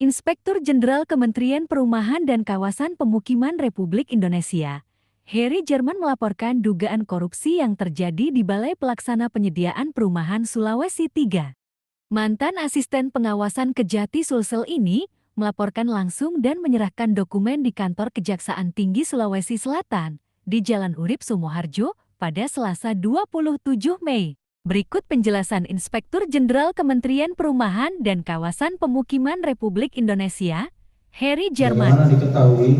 Inspektur Jenderal Kementerian Perumahan dan Kawasan Pemukiman Republik Indonesia, Heri Jerman melaporkan dugaan korupsi yang terjadi di Balai Pelaksana Penyediaan Perumahan Sulawesi III. Mantan Asisten Pengawasan Kejati Sulsel ini melaporkan langsung dan menyerahkan dokumen di Kantor Kejaksaan Tinggi Sulawesi Selatan di Jalan Urip Sumoharjo pada Selasa 27 Mei. Berikut penjelasan Inspektur Jenderal Kementerian Perumahan dan Kawasan Pemukiman Republik Indonesia, Heri Jerman. Bagaimana diketahui,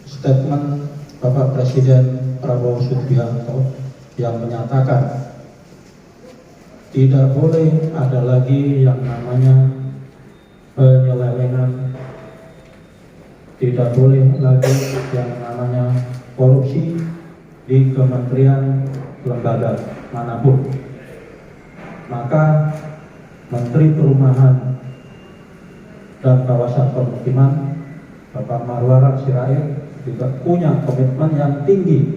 statement Bapak Presiden Prabowo Subianto yang menyatakan tidak boleh ada lagi yang namanya penyelewengan, tidak boleh lagi yang namanya korupsi di kementerian lembaga manapun. Maka Menteri Perumahan dan Kawasan Pemukiman Bapak Marwarar Sirait juga punya komitmen yang tinggi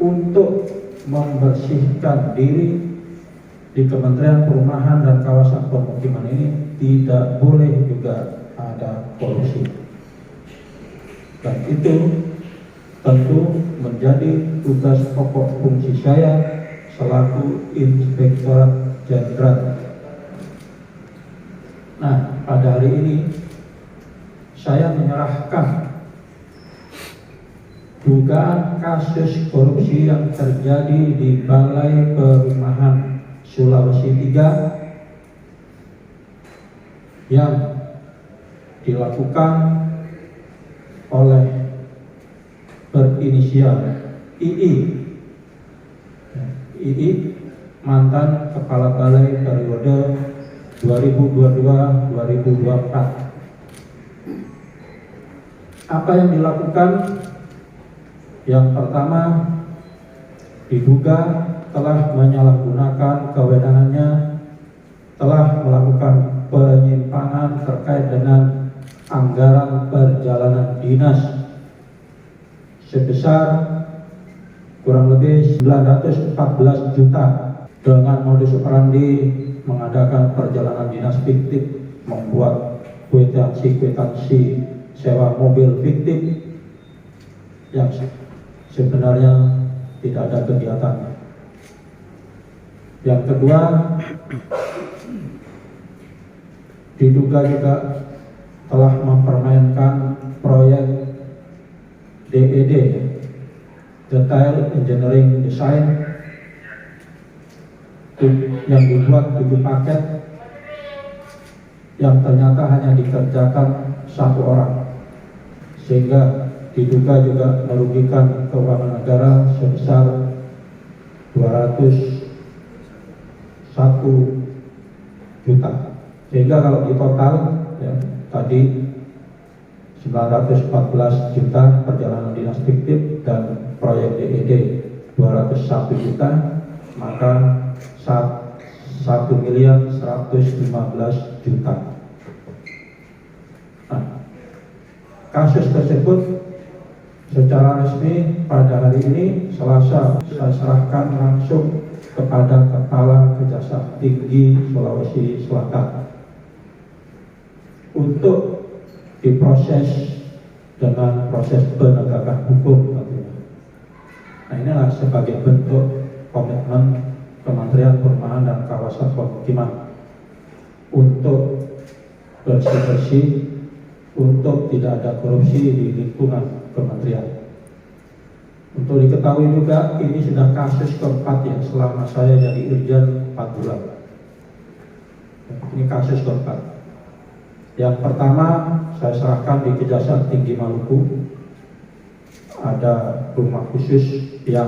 untuk membersihkan diri di Kementerian Perumahan dan Kawasan Pemukiman ini. Tidak boleh juga ada korupsi, dan itu tentu menjadi tugas pokok fungsi saya selaku Inspektorat Jenderal. Nah, pada hari ini saya menyerahkan dugaan kasus korupsi yang terjadi di Balai Perumahan Sulawesi III yang dilakukan oleh berinisial II, mantan Kepala Balai periode 2022-2024. Apa yang dilakukan? Yang pertama, diduga telah menyalahgunakan kewenangannya, telah melakukan penyimpangan terkait dengan anggaran perjalanan dinas sebesar kurang lebih 914 juta dengan modus operandi mengadakan perjalanan dinas fiktif, membuat kwitansi sewa mobil fiktif yang sebenarnya tidak ada kegiatan. Yang kedua, diduga juga telah mempermainkan proyek DED, Detail Engineering Design, yang dibuat 7 paket yang ternyata hanya dikerjakan 1 orang, sehingga diduga juga merugikan keuangan negara sebesar 201 juta. Sehingga kalau di total ya, tadi 914 juta perjalanan dinas fiktif dan proyek DED 201 juta, maka 1.115 juta. Nah, kasus tersebut secara resmi pada hari ini Selasa saya serahkan langsung kepada Kepala Kejaksaan Tinggi Sulawesi Selatan untuk diproses dengan proses penegakan hukum tentunya. Nah, inilah sebagai bentuk komitmen Kementerian Perumahan dan Kawasan Pemukiman untuk bersih-bersih, untuk tidak ada korupsi di lingkungan kementerian. Untuk diketahui juga, ini sudah kasus keempat ya selama saya jadi Irjen 4 bulan. Ini kasus keempat. Yang pertama saya serahkan di Kejaksaan Tinggi Maluku, ada rumah khusus yang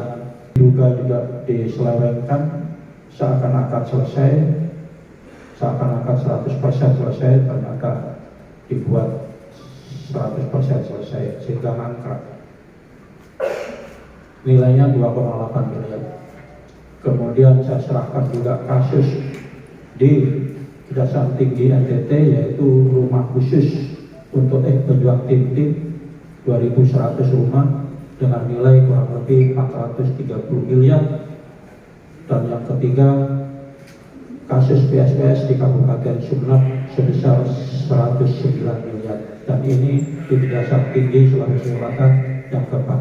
diduga juga diselewengkan, seakan-akan selesai, seakan-akan 100% selesai, ternyata dibuat 100% selesai sehingga mangkrak. Nilainya 2,8 miliar. Kemudian saya serahkan juga kasus di Kejaksaan Tinggi NTT, yaitu rumah khusus untuk pejuang tim-tim 2.100 rumah dengan nilai kurang lebih 430 miliar. Dan yang ketiga, kasus PSPS di Kabupaten Sumeneb sebesar 109 miliar, dan ini di Dasar Tinggi Sulawesi Selatan yang keempat.